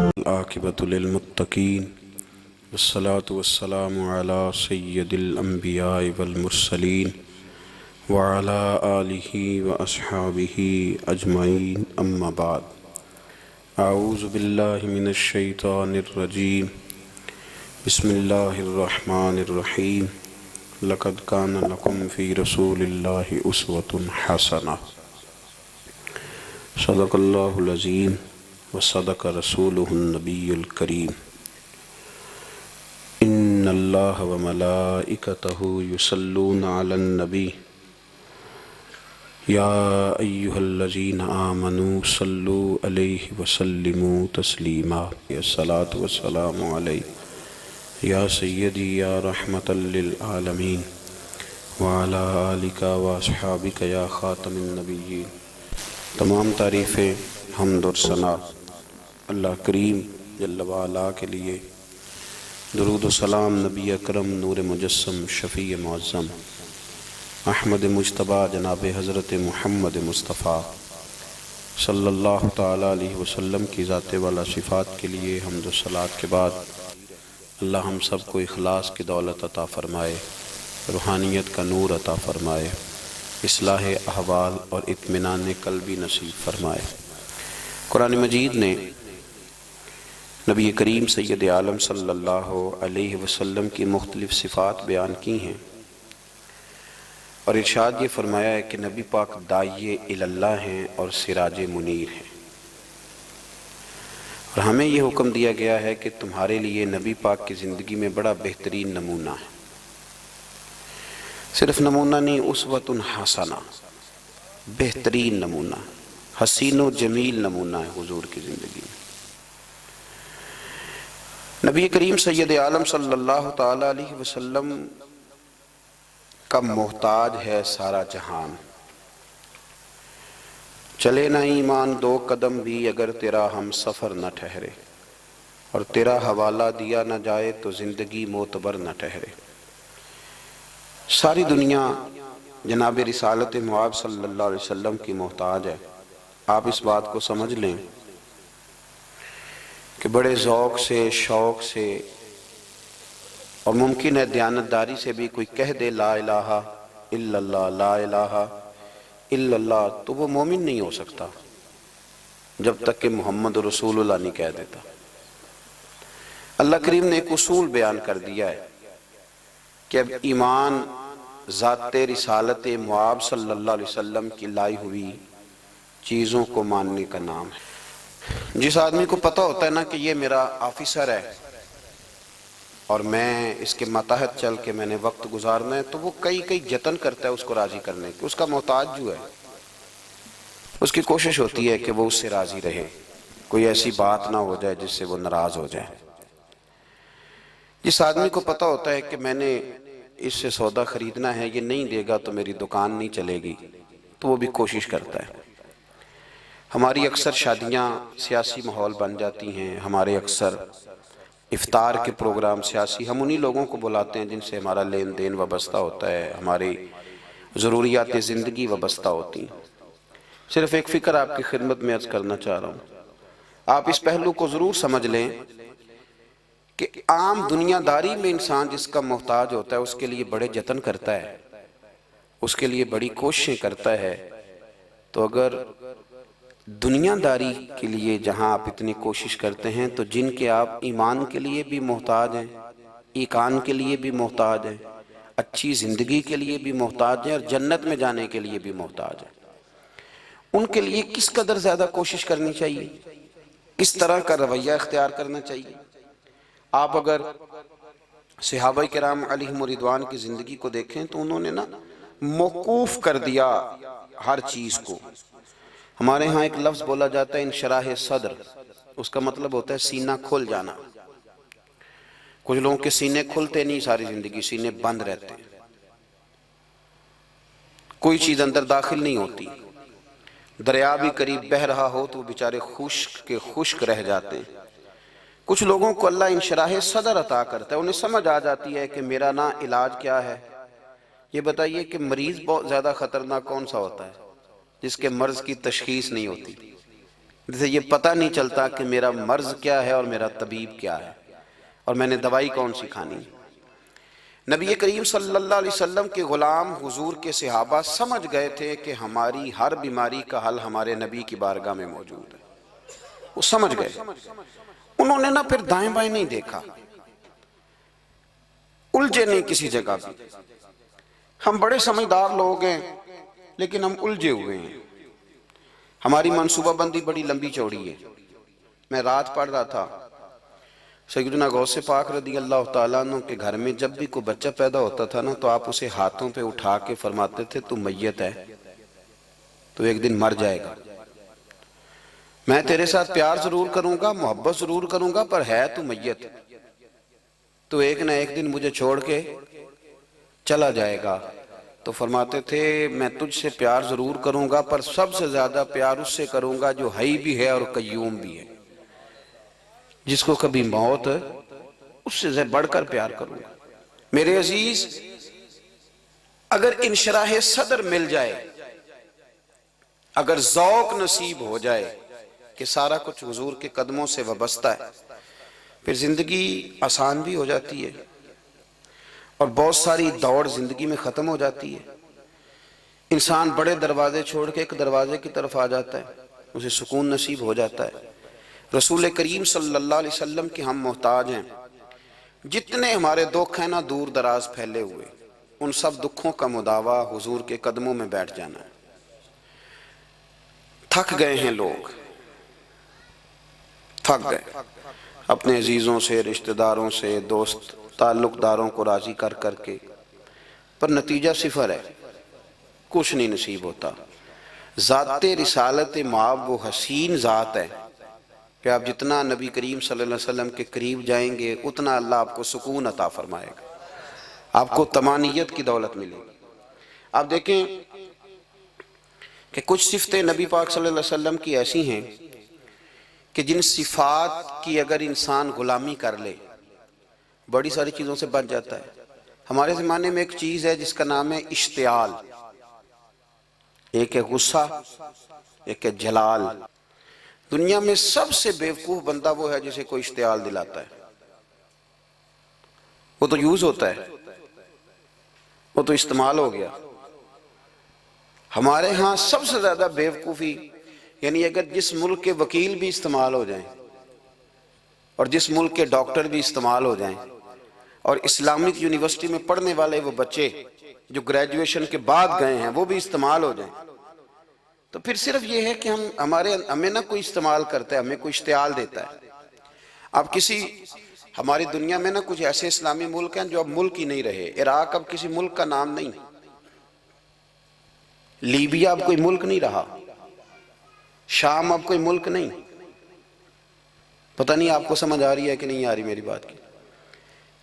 العاقبۃ للمتقین والصلاة والسلام علی سید الانبیاء والمرسلین وعلی آلہ واصحابہ اجمعین اما بعد اعوذ باللہ من الشیطان الرجیم بسم اللہ الرحمن الرحیم لقد کان لکم فی رسول اللہ اسوۃ حسنہ صدق اللہ العظیم وصدق رسولہ النبی الکریم ان اللہ وملائکتہ یصلون علی النبی یا ایہا الذین آمنوا صلوا علیہ وسلموا تسلیما الصلاة والسلام علیہ یا سیدی یا رحمتا للعالمین وعلی آلک واصحابک یا خاتم النبیین۔ تمام تعریفیں حمد اور ثنا اللہ کریم جل وعلا کے لیے، درود و سلام نبی اکرم نور مجسم شفیع معظم احمد مجتبیٰ جناب حضرت محمد مصطفیٰ صلی اللہ تعالیٰ علیہ وسلم کی ذات والا صفات کے لیے حمد و صلات کے بعد اللہ ہم سب کو اخلاص کی دولت عطا فرمائے، روحانیت کا نور عطا فرمائے، اصلاح احوال اور اطمینان قلبی نصیب فرمائے۔ قرآن مجید نے نبی کریم سید عالم صلی اللہ علیہ وسلم کی مختلف صفات بیان کی ہیں اور ارشاد یہ فرمایا ہے کہ نبی پاک داعی اللہ ہیں اور سراج منیر ہیں، اور ہمیں یہ حکم دیا گیا ہے کہ تمہارے لیے نبی پاک کی زندگی میں بڑا بہترین نمونہ ہے، صرف نمونہ نہیں، اسوۃ حسنہ، بہترین نمونہ، حسین و جمیل نمونہ ہے حضور کی زندگی میں۔ نبی کریم سید عالم صلی اللہ تعالیٰ علیہ وسلم کا محتاج ہے سارا جہان، چلے نہ ایمان دو قدم بھی اگر تیرا ہم سفر نہ ٹھہرے، اور تیرا حوالہ دیا نہ جائے تو زندگی معتبر نہ ٹھہرے۔ ساری دنیا جناب رسالت مآب صلی اللہ علیہ وسلم کی محتاج ہے۔ آپ اس بات کو سمجھ لیں کہ بڑے ذوق سے، شوق سے اور ممکن ہے دیانتداری سے بھی کوئی کہہ دے لا الہ الا اللہ، لا الہ الا اللہ، تو وہ مومن نہیں ہو سکتا جب تک کہ محمد رسول اللہ نہیں کہہ دیتا۔ اللہ کریم نے ایک اصول بیان کر دیا ہے کہ اب ایمان ذات رسالت مآب صلی اللہ علیہ وسلم کی لائی ہوئی چیزوں کو ماننے کا نام ہے۔ جس آدمی کو پتہ ہوتا ہے نا کہ یہ میرا آفیسر ہے اور میں اس کے ماتحت چل کے میں نے وقت گزارنا ہے، تو وہ کئی جتن کرتا ہے اس کو راضی کرنے کی۔ اس کا محتاج جو ہے اس کی کوشش ہوتی ہے کہ وہ اس سے راضی رہے، کوئی ایسی بات نہ ہو جائے جس سے وہ ناراض ہو جائے۔ جس آدمی کو پتہ ہوتا ہے کہ میں نے اس سے سودا خریدنا ہے، یہ نہیں دے گا تو میری دکان نہیں چلے گی، تو وہ بھی کوشش کرتا ہے۔ ہماری اکثر شادیاں سیاسی ماحول بن جاتی ہیں، ہمارے اکثر افطار کے پروگرام سیاسی، ہم انہی لوگوں کو بلاتے ہیں جن سے ہمارا لین دین وابستہ ہوتا ہے، ہماری ضروریات زندگی وابستہ ہوتی ہیں۔ صرف ایک فکر آپ کی خدمت میں عرض کرنا چاہ رہا ہوں، آپ اس پہلو کو ضرور سمجھ لیں کہ عام دنیا داری میں انسان جس کا محتاج ہوتا ہے اس کے لیے بڑے جتن کرتا ہے، اس کے لیے بڑی کوششیں کرتا ہے، تو اگر دنیا داری کے لیے جہاں آپ اتنی کوشش کرتے ہیں تو جن کے آپ ایمان کے لیے بھی محتاج ہیں، ایقان کے لیے بھی محتاج ہیں، اچھی زندگی کے لیے بھی محتاج ہیں، اور جنت میں جانے کے لیے بھی محتاج ہیں، ان کے لیے کس قدر زیادہ کوشش کرنی چاہیے، کس طرح کا رویہ اختیار کرنا چاہیے۔ آپ اگر صحابہ کرام علیہم رضوان کی زندگی کو دیکھیں تو انہوں نے نا موقوف کر دیا ہر چیز کو۔ ہمارے ہاں ایک لفظ بولا جاتا ہے انشراح صدر، اس کا مطلب ہوتا ہے سینہ کھل جانا۔ کچھ لوگوں کے سینے کھلتے نہیں، ساری زندگی سینے بند رہتے ہیں، کوئی چیز اندر داخل نہیں ہوتی۔ دریا بھی قریب بہہ رہا ہو تو وہ بیچارے خشک رہ جاتے ہیں۔ کچھ لوگوں کو اللہ انشراح صدر عطا کرتا ہے، انہیں سمجھ آ جاتی ہے کہ میرا نا علاج کیا ہے۔ یہ بتائیے کہ مریض بہت زیادہ خطرناک کون سا ہوتا ہے؟ جس کے مرض کی تشخیص نہیں ہوتی۔ جیسے یہ پتہ نہیں چلتا کہ میرا مرض کیا ہے اور میرا طبیب کیا ہے اور میں نے دوائی کون سی کھانی۔ نبی کریم صلی اللہ علیہ وسلم کے غلام حضور کے صحابہ سمجھ گئے تھے کہ ہماری ہر بیماری کا حل ہمارے نبی کی بارگاہ میں موجود ہے، وہ سمجھ گئے۔ انہوں نے نہ پھر دائیں بائیں نہیں دیکھا، الجھے نہیں کسی جگہ بھی۔ ہم بڑے سمجھدار لوگ ہیں لیکن ہم الجھے ہوئے ہیں، ہماری منصوبہ بندی بڑی لمبی چوڑی ہے۔ میں رات پڑھ رہا تھا، سیدنا غوث پاک رضی اللہ تعالیٰ عنہ کے گھر میں جب بھی کوئی بچہ پیدا ہوتا تھا نا تو آپ اسے ہاتھوں پہ اٹھا کے فرماتے تھے تو میت ہے، تو ایک دن مر جائے گا، میں تیرے ساتھ پیار ضرور کروں گا، محبت ضرور کروں گا، پر ہے تو میت، تو ایک نہ ایک دن مجھے چھوڑ کے چلا جائے گا۔ تو فرماتے تھے میں تجھ سے پیار ضرور کروں گا پر سب سے زیادہ پیار اس سے کروں گا جو حی بھی ہے اور قیوم بھی ہے، جس کو کبھی موت اس سے بڑھ کر پیار کروں گا۔ میرے عزیز، اگر انشراح صدر مل جائے، اگر ذوق نصیب ہو جائے کہ سارا کچھ حضور کے قدموں سے وابستہ ہے، پھر زندگی آسان بھی ہو جاتی ہے اور بہت ساری دوڑ زندگی میں ختم ہو جاتی ہے۔ انسان بڑے دروازے چھوڑ کے ایک دروازے کی طرف آ جاتا ہے، اسے سکون نصیب ہو جاتا ہے۔ رسول کریم صلی اللہ علیہ وسلم کے ہم محتاج ہیں، جتنے ہمارے دکھ ہیں نا دور دراز پھیلے ہوئے، ان سب دکھوں کا مداوا حضور کے قدموں میں بیٹھ جانا ہے۔ تھک گئے ہیں لوگ، تھک گئے اپنے عزیزوں سے، رشتہ داروں سے، دوست تعلق داروں کو راضی کر کر کے، پر نتیجہ صفر ہے، کچھ نہیں نصیب ہوتا۔ ذات رسالت معاب وہ حسین ذات ہے کہ آپ جتنا نبی کریم صلی اللہ علیہ وسلم کے قریب جائیں گے اتنا اللہ آپ کو سکون عطا فرمائے گا، آپ کو طمانینت کی دولت ملے گی۔ آپ دیکھیں کہ کچھ صفتیں نبی پاک صلی اللہ علیہ وسلم کی ایسی ہیں کہ جن صفات کی اگر انسان غلامی کر لے بڑی ساری چیزوں سے بچ جاتا ہے۔ ہمارے زمانے میں ایک چیز ہے جس کا نام ہے اشتعال، ایک ہے غصہ، ایک ہے جلال۔ دنیا میں سب سے بیوقوف بندہ وہ ہے جسے کوئی اشتعال دلاتا ہے، وہ تو یوز ہوتا ہے، وہ تو استعمال ہو گیا۔ ہمارے ہاں سب سے زیادہ بیوقوفی، یعنی اگر جس ملک کے وکیل بھی استعمال ہو جائیں اور جس ملک کے ڈاکٹر بھی استعمال ہو جائیں اور اسلامک یونیورسٹی میں پڑھنے والے وہ بچے جو گریجویشن کے بعد گئے ہیں وہ بھی استعمال ہو جائیں، تو پھر صرف یہ ہے کہ ہمیں نہ کوئی استعمال کرتا ہے، ہمیں کوئی اشتعال دیتا ہے۔ اب ہماری دنیا میں نہ کچھ ایسے اسلامی ملک ہیں جو اب ملک ہی نہیں رہے۔ عراق اب کسی ملک کا نام نہیں، لیبیا اب کوئی ملک نہیں رہا، شام اب کوئی ملک نہیں۔ پتہ نہیں آپ کو سمجھ آ رہی ہے کہ نہیں آ رہی میری بات کی؟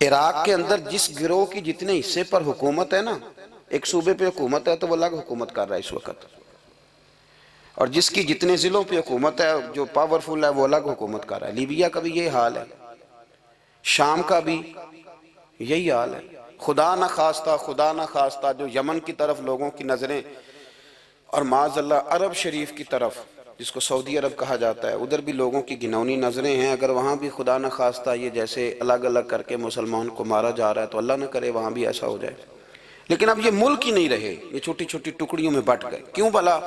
عراق کے اندر جس گروہ کی جتنے حصے پر حکومت ہے نا، ایک صوبے پہ حکومت ہے تو وہ الگ حکومت کر رہا ہے اس وقت، اور جس کی جتنے ضلعوں پہ حکومت ہے جو پاورفل ہے وہ الگ حکومت کر رہا ہے۔ لیبیا کا بھی یہی حال ہے، شام کا بھی یہی حال ہے۔ خدا نہ خواستہ جو یمن کی طرف لوگوں کی نظریں اور معاذ اللہ عرب شریف کی طرف جس کو سعودی عرب کہا جاتا ہے ادھر بھی لوگوں کی گھنونی نظریں ہیں، اگر وہاں بھی خدا نہ خواستہ یہ جیسے الگ الگ کر کے مسلمان کو مارا جا رہا ہے تو اللہ نہ کرے وہاں بھی ایسا ہو جائے۔ لیکن اب یہ ملک ہی نہیں رہے، یہ چھوٹی چھوٹی ٹکڑیوں میں بٹ گئے۔ کیوں بھلا؟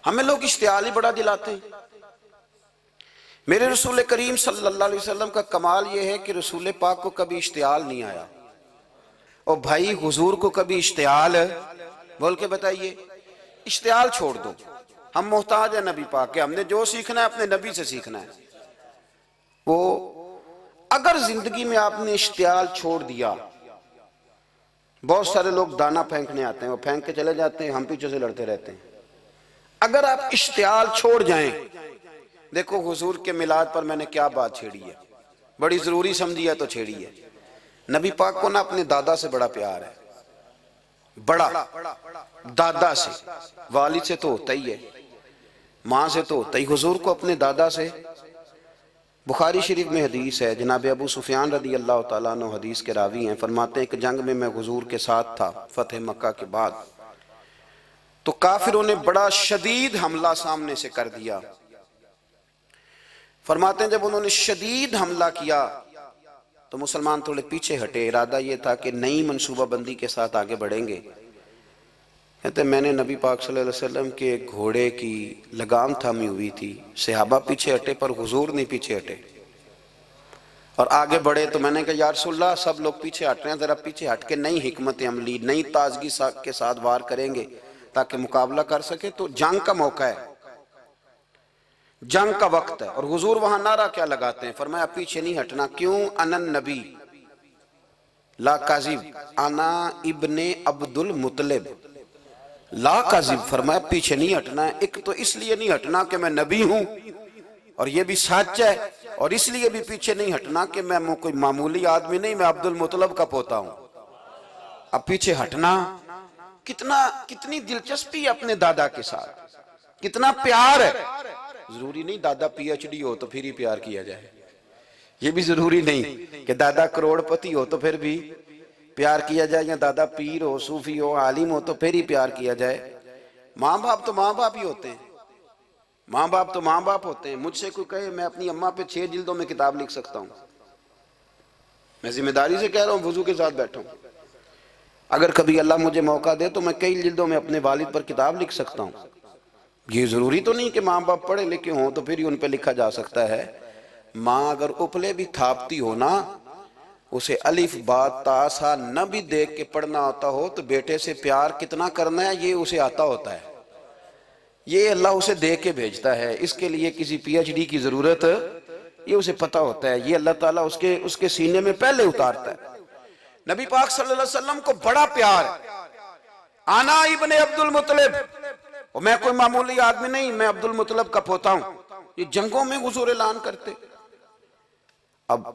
ہمیں لوگ اشتعال ہی بڑا دلاتے ہیں۔ میرے رسول کریم صلی اللہ علیہ وسلم کا کمال یہ ہے کہ رسول پاک کو کبھی اشتعال نہیں آیا، اور بھائی حضور کو کبھی اشتعال، بول کے بتائیے، اشتعال چھوڑ دو۔ ہم محتاج ہیں نبی پاک کے، ہم نے جو سیکھنا ہے اپنے نبی سے سیکھنا ہے۔ وہ اگر زندگی میں آپ نے اشتعال چھوڑ دیا، بہت سارے لوگ دانہ پھینکنے آتے ہیں، وہ پھینک کے چلے جاتے ہیں، ہم پیچھے سے لڑتے رہتے ہیں۔ اگر آپ اشتعال چھوڑ جائیں، دیکھو حضور کے میلاد پر میں نے کیا بات چھیڑی ہے، بڑی ضروری سمجھی ہے تو چھیڑی ہے۔ نبی پاک کو نا اپنے دادا سے بڑا پیار ہے، بڑا دادا سے، والد سے تو ہوتا ہی ہے، ماں سے تو ہوتا ہی، حضور کو اپنے دادا سے۔ بخاری شریف میں حدیث ہے، جناب ابو سفیان رضی اللہ تعالیٰ عنہ حدیث کے راوی ہیں، فرماتے ہیں کہ جنگ میں حضور کے ساتھ تھا فتح مکہ کے بعد، تو کافروں نے بڑا شدید حملہ سامنے سے کر دیا، فرماتے ہیں جب انہوں نے شدید حملہ کیا تو مسلمان تھوڑے پیچھے ہٹے، ارادہ یہ تھا کہ نئی منصوبہ بندی کے ساتھ آگے بڑھیں گے۔ کہتے ہیں میں نے نبی پاک صلی اللہ علیہ وسلم کے گھوڑے کی لگام تھامی ہوئی تھی، صحابہ پیچھے ہٹے پر حضور نہیں پیچھے ہٹے، اور آگے بڑھے تو میں نے کہا یا رسول اللہ سب لوگ پیچھے ہٹ رہے ہیں، ذرا پیچھے ہٹ کے نئی حکمت عملی نئی تازگی کے ساتھ وار کریں گے تاکہ مقابلہ کر سکے، تو جنگ کا موقع ہے، جنگ کا وقت ہے۔ اور حضور وہاں نعرہ کیا لگاتے ہیں؟ فرمایا پیچھے نہیں ہٹنا، کیوں؟ انا النبی لا کاذب، انا ابن عبد المطلب لا کاذب۔ فرمایا پیچھے نہیں ہٹنا ہے، ایک تو اس لیے نہیں ہٹنا کہ میں نبی ہوں اور یہ بھی سچ ہے، اور اس لیے بھی پیچھے نہیں ہٹنا کہ میں کوئی معمولی آدمی نہیں، میں عبد المطلب کا پوتا ہوں۔ اب پیچھے ہٹنا کتنی دلچسپی ہے اپنے دادا کے ساتھ، کتنا پیار ہے۔ ضروری نہیں دادا پی ایچ ڈی ہو تو پھر ہی پیار کیا جائے، یہ بھی ضروری نہیں کہ دادا کروڑ پتی ہو تو پھر بھی پیار کیا جائے، یا دادا پیر ہو، صوفی ہو، عالم ہو تو پھر ہی پیار کیا جائے۔ ماں باپ تو ماں باپ ہی ہوتے ہیں، ماں باپ تو ماں باپ ہوتے ہیں۔ مجھ سے کوئی کہے میں اپنی اماں پہ 6 جلدوں میں کتاب لکھ سکتا ہوں، میں ذمہ داری سے کہہ رہا ہوں، وضو کے ساتھ بیٹھا ہوں۔ اگر کبھی اللہ مجھے موقع دے تو میں کئی جلدوں میں اپنے والد پر کتاب لکھ سکتا ہوں۔ یہ ضروری تو نہیں کہ ماں باپ پڑھے لکھے ہوں تو پھر ہی ان پہ لکھا جا سکتا ہے۔ ماں اگر اپلے بھی تھاپتی ہو نا، اسے الف با تا سا نہ بھی دیکھ کے پڑھنا ہوتا ہو تو بیٹے سے پیار کتنا کرنا ہے یہ اسے آتا ہوتا ہے، یہ اللہ اسے دیکھ کے بھیجتا ہے، اس کے لیے کسی پی ایچ ڈی کی ضرورت یہ اسے پتہ ہوتا ہے، یہ اللہ تعالیٰ اس کے سینے میں پہلے اتارتا ہے۔ نبی پاک صلی اللہ علیہ وسلم کو بڑا پیار ہے، آنا ابن عبد المطلب، اور میں کوئی معمولی آدمی نہیں، میں عبد المطلب کا پوتا ہوں۔ یہ جنگوں میں حضور اعلان کرتے۔ اب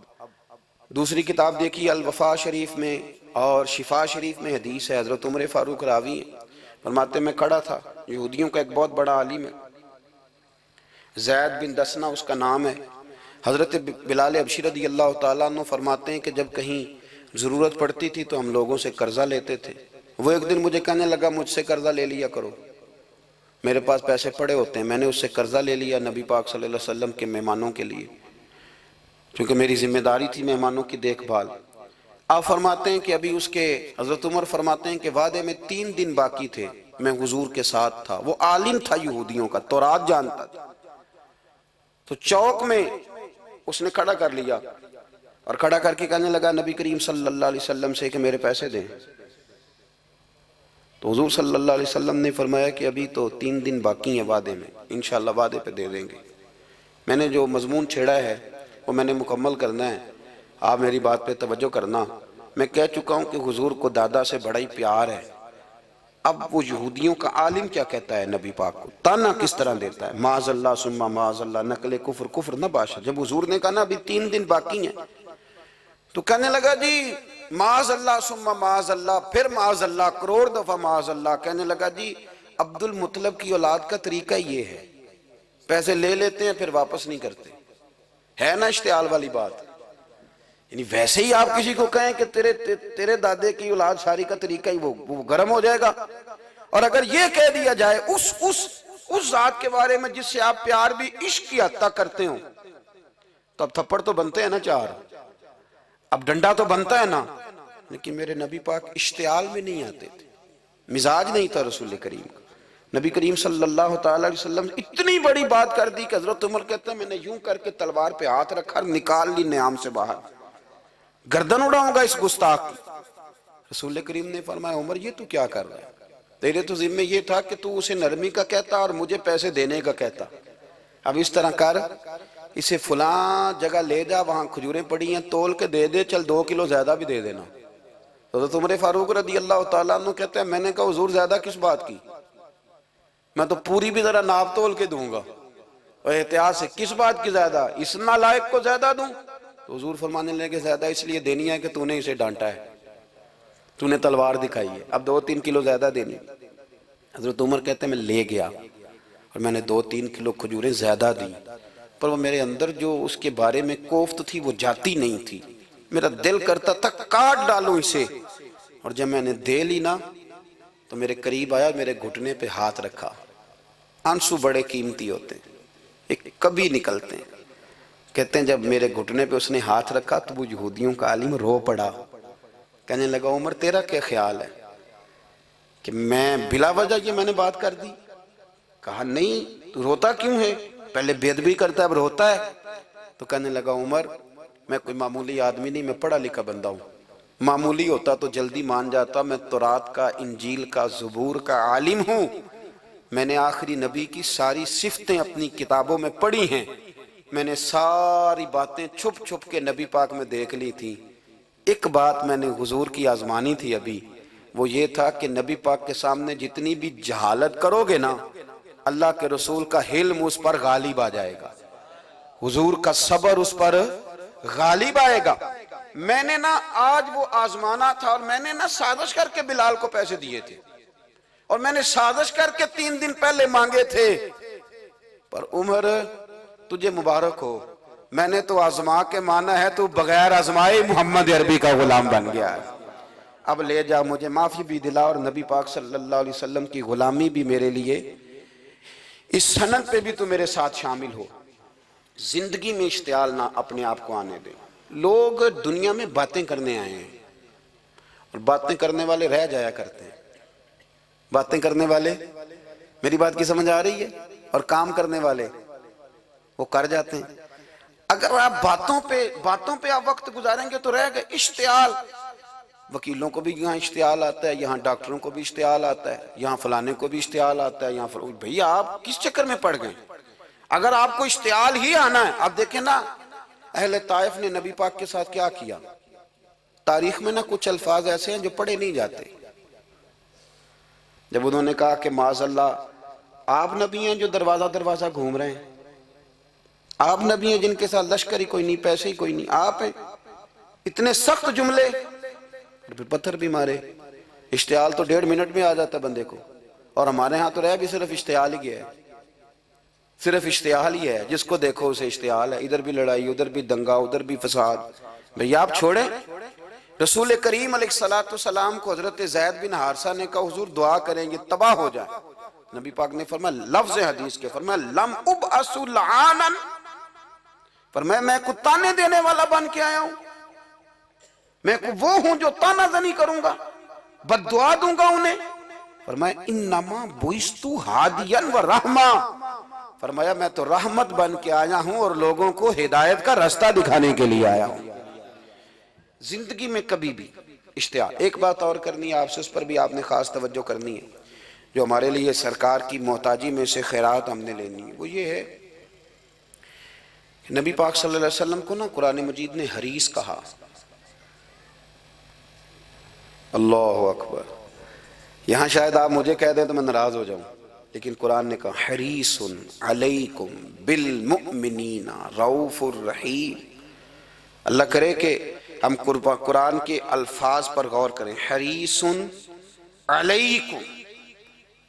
دوسری کتاب دیکھی الوفا شریف میں اور شفا شریف میں حدیث ہے، حضرت عمر فاروق راوی ہیں، فرماتے میں کھڑا تھا، یہودیوں کا ایک بہت بڑا عالم ہے، زید بن دسنا اس کا نام ہے، حضرت بلال حبشی رضی اللہ تعالیٰ عنہ فرماتے ہیں کہ جب کہیں ضرورت پڑتی تھی تو ہم لوگوں سے قرضہ لیتے تھے۔ وہ ایک دن مجھے کہنے لگا مجھ سے قرضہ لے لیا کرو، میرے پاس پیسے پڑے ہوتے ہیں۔ میں نے اس سے قرضہ لے لیا نبی پاک صلی اللہ علیہ وسلم کے مہمانوں کے لیے، کیونکہ میری ذمہ داری تھی مہمانوں کی دیکھ بھال۔ آپ فرماتے ہیں کہ ابھی اس کے حضرت عمر فرماتے ہیں کہ وعدے میں 3 دن باقی تھے، میں حضور کے ساتھ تھا، وہ عالم تھا یہودیوں کا، تورات جانتا تھا، تو چوک میں اس نے کھڑا کر لیا اور کھڑا کر کے کہنے لگا نبی کریم صلی اللہ علیہ وسلم سے کہ میرے پیسے دیں۔ تو حضور صلی اللہ علیہ وسلم نے فرمایا کہ ابھی تو 3 دن باقی ہیں وعدے میں، انشاءاللہ وعدے پہ دے دیں گے۔ میں نے جو مضمون چھیڑا ہے وہ میں نے مکمل کرنا ہے، آپ میری بات پہ توجہ کرنا۔ میں کہہ چکا ہوں کہ حضور کو دادا سے بڑا ہی پیار ہے۔ اب وہ یہودیوں کا عالم کیا کہتا ہے نبی پاک کو، تانا کس طرح دیتا ہے، معاذ اللہ ثم معاذ اللہ، نقل کفر کفر نہ باشا۔ جب حضور نے کہا نا ابھی 3 دن باقی ہیں تو کہنے لگا جی معاذ اللہ ثم معاذ اللہ، پھر معاذ اللہ، کروڑ دفعہ معاذ اللہ۔ کہنے لگا جی عبد المطلب کی اولاد کا طریقہ یہ ہے، پیسے لے لیتے ہیں پھر واپس نہیں کرتے، ہے نا اشتعال والی بات۔ یعنی ویسے ہی آپ کسی کو کہیں کہ تیرے دادے کی اولاد شاری کا طریقہ ہی وہ گرم ہو جائے گا، اور اگر یہ کہہ دیا جائے اس ذات کے بارے میں جس سے آپ پیار بھی عشق کی حد تک کرتے ہوں، تو اب تھپڑ تو بنتے ہیں نا 4، اب ڈنڈا تو بنتا ہے نا۔ لیکن میرے نبی پاک اشتعال میں نہیں آتے تھے، مزاج نہیں تھا رسول کریم کا۔ نبی کریم صلی اللہ تعالیٰ علیہ وسلم اتنی بڑی بات کر دی کہ حضرت عمر کہتے ہیں میں نے یوں کر کے تلوار پہ ہاتھ رکھا اور نکال لی نیام سے باہر، گردن اڑاؤں گا اس گستاخ کی۔ رسول کریم نے فرمایا عمر یہ تو کیا کر رہا ہے، تیرے تو ذمہ یہ تھا کہ تو اسے نرمی کا کہتا اور مجھے پیسے دینے کا کہتا، اب اس طرح کر، اسے فلاں جگہ لے جا، وہاں کھجوریں پڑی ہیں تول کے دے دے، چل 2 کلو زیادہ بھی دے دینا۔ حضرت عمر فاروق رضی اللہ تعالیٰ عنہ کہتے ہیں میں نے کہا حضور زیادہ کس بات کی، میں تو پوری بھی ذرا ناپ تول کے دوں گا، اور احتیاط سے کس بات کی زیادہ، اس نالائق کو زیادہ دوں؟ تو حضور فرمانے لگے زیادہ اس لیے دینی ہے کہ تو نے اسے ڈانٹا ہے، تو نے تلوار دکھائی ہے، اب 2-3 کلو زیادہ دینی۔ حضرت عمر کہتے ہیں میں لے گیا اور میں نے 2-3 کلو کھجوریں زیادہ دی، پر وہ میرے اندر جو اس کے بارے میں کوفت تھی وہ جاتی نہیں تھی، میرا دل کرتا تھا کاٹ ڈالوں اسے، اور جب میں نے دے لی نا تو میرے قریب آیا، میرے گھٹنے پہ ہاتھ رکھا۔ آنسو بڑے قیمتی ہوتے ہیں، ایک کبھی نکلتے ہیں، کہتے ہیں جب میرے گھٹنے پہ اس نے ہاتھ رکھا تو وہ یہودیوں کا عالم رو پڑا، کہنے لگا عمر تیرا کیا خیال ہے کہ میں بلا وجہ یہ میں نے بات کر دی؟ کہا نہیں، تو روتا کیوں ہے؟ پہلے بے ادبی کرتا ہے اب روتا ہے؟ تو کہنے لگا عمر میں کوئی معمولی آدمی نہیں، میں پڑھا لکھا بندہ ہوں، معمولی ہوتا تو جلدی مان جاتا، میں تورات کا، انجیل کا، زبور کا عالم ہوں، میں نے آخری نبی کی ساری صفتیں اپنی کتابوں میں پڑھی ہیں، میں نے ساری باتیں چھپ چھپ کے نبی پاک میں دیکھ لی تھی، ایک بات میں نے حضور کی آزمانی تھی ابھی، وہ یہ تھا کہ نبی پاک کے سامنے جتنی بھی جہالت کرو گے نا، اللہ کے رسول کا حلم اس پر غالب آ جائے گا، حضور کا صبر اس پر غالب آئے گا۔ میں نے نا آج وہ آزمانا تھا، اور میں نے نا سازش کر کے بلال کو پیسے دیے تھے، اور میں نے سازش کر کے 3 دن پہلے مانگے تھے، پر عمر تجھے مبارک ہو، میں نے تو آزما کے مانا ہے، تو بغیر آزمائے محمد عربی کا غلام بن گیا ہے، اب لے جا مجھے معافی بھی دلا، اور نبی پاک صلی اللہ علیہ وسلم کی غلامی بھی میرے لیے اس سند پہ بھی تو میرے ساتھ شامل ہو۔ زندگی میں اشتعال نہ اپنے آپ کو آنے دیں۔ لوگ دنیا میں باتیں کرنے آئے ہیں، اور باتیں کرنے والے رہ جایا کرتے ہیں، باتیں کرنے والے، میری بات کی سمجھ آ رہی ہے، اور کام کرنے والے وہ کر جاتے ہیں۔ اگر آپ باتوں پہ آپ وقت گزاریں گے تو رہ گئے۔ اشتعال، وکیلوں کو بھی یہاں اشتعال آتا ہے، یہاں ڈاکٹروں کو بھی اشتعال آتا ہے، یہاں فلانے کو بھی اشتعال آتا ہے، یہاں بھئی آپ کس چکر میں پڑ گئے؟ اگر آپ کو اشتعال ہی آنا ہے، آپ دیکھیں نا اہل طائف نے نبی پاک کے ساتھ کیا کیا۔ تاریخ میں نا کچھ الفاظ ایسے ہیں جو پڑھے نہیں جاتے۔ جب انہوں نے کہا کہ معاذ اللہ آپ نبی ہیں جو دروازہ دروازہ گھوم رہے ہیں، آپ نبی ہیں جن کے ساتھ لشکر ہی کوئی نہیں، پیسے ہی کوئی نہیں، آپ ہیں، اتنے سخت جملے، پھر پتھر بھی مارے۔ اشتعال تو 1.5 منٹ میں آ جاتا ہے بندے کو، اور ہمارے ہاں تو رہ بھی صرف اشتعال ہی گیا ہے، صرف اشتعال ہی ہے، جس کو دیکھو اسے اشتعال ہے، ادھر بھی لڑائی، ادھر بھی دنگا، ادھر بھی فساد۔ بھئی آپ چھوڑیں۔ رسول کریم علیہ السلام کو حضرت زید بن حارثہ نے کہا حضور دعا کریں یہ تباہ ہو جائے، نبی پاک نے فرمایا لفظ حدیث کے، فرمایا لم ابعث لعانا، فرمایا میں کو تانے دینے والا بن کے آیا ہوں، میں کو وہ ہوں جو تانا زنی کروں گا، بد دعا دوں گا انہیں۔ فرمایا انما بعثت ہادیا و رحمہ، فرمایا میں تو رحمت بن کے آیا ہوں اور لوگوں کو ہدایت کا راستہ دکھانے کے لیے آیا ہوں۔ زندگی میں کبھی بھی اشتعال۔ ایک بات اور کرنی ہے آپ سے، اس پر بھی آپ نے خاص توجہ کرنی ہے، جو ہمارے لیے سرکار کی محتاجی میں سے خیرات ہم نے لینی ہے، وہ یہ ہے کہ نبی پاک صلی اللہ علیہ وسلم کو نا قرآن مجید نے حریص کہا۔ اللہ اکبر، یہاں شاید آپ مجھے کہہ دیں تو میں ناراض ہو جاؤں، لیکن قرآن نے کہا حریص علیکم بالمؤمنین رؤوف الرحیم۔ اللہ کرے کہ ہم قرآن کے الفاظ پر غور کریں۔ حریص علیکم،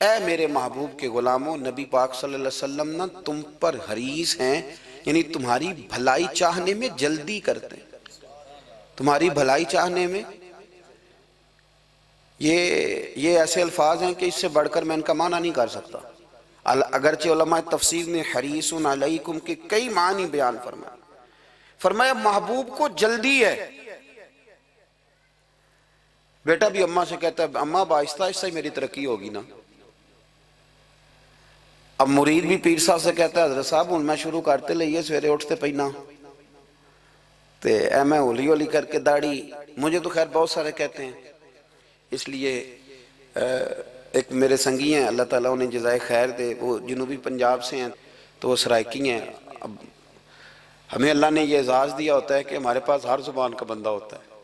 اے میرے محبوب کے غلاموں، نبی پاک صلی اللہ علیہ وسلم نا تم پر حریص ہیں، یعنی تمہاری بھلائی چاہنے میں جلدی کرتے ہیں، تمہاری بھلائی چاہنے میں۔ یہ ایسے الفاظ ہیں کہ اس سے بڑھ کر میں ان کا معنی نہیں کر سکتا، اگرچہ علماء تفسیر نے حریص علیکم کے کئی معنی بیان فرمائے۔ فرمایا محبوب کو جلدی ہے۔ بیٹا بھی اماں سے کہتا ہے اماں آہستہ آہستہ ہی میری ترقی ہوگی نا، اب مرید بھی پیر صاحب سے کہتا ہے حضرت صاحب ہوں میں شروع کرتے لئیے سویرے اٹھتے پہنا تے اے میں ہولی ہولی کر کے داڑھی، مجھے تو خیر بہت سارے کہتے ہیں، اس لیے ایک میرے سنگی ہیں اللہ تعالیٰ انہیں جزائے خیر دے، وہ جنوبی پنجاب سے ہیں تو وہ سرائکی ہیں۔ اب ہمیں اللہ نے یہ اعزاز دیا ہوتا ہے کہ ہمارے پاس ہر زبان کا بندہ ہوتا ہے،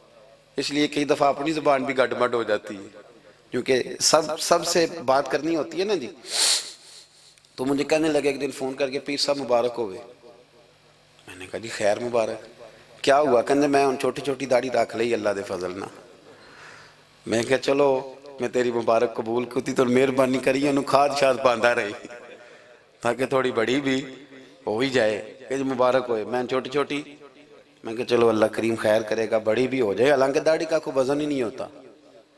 اس لیے کئی دفعہ اپنی زبان بھی گڈ مڈ ہو جاتی ہے، کیونکہ سب سے بات کرنی ہوتی ہے نا جی۔ تو مجھے کہنے لگے ایک دن فون کر کے پیر صاحب مبارک ہوئے، میں نے کہا جی خیر مبارک، کیا ہوا؟ کہنے میں ان چھوٹی چھوٹی داڑھی رکھ لئی اللہ دے فضل نہ۔ میں کہا چلو میں تیری مبارک قبول کرتی تو مہربانی کری انہوں کھاد شاد باندھا رہی تاکہ تھوڑی بڑی بھی ہو ہی جائے کہ جی مبارک ہوئے۔ میں چھوٹی چھوٹی، میں کہا چلو اللہ کریم خیر کرے گا بڑی بھی ہو جائے، حالانکہ داڑھی کا کوئی وزن ہی نہیں ہوتا،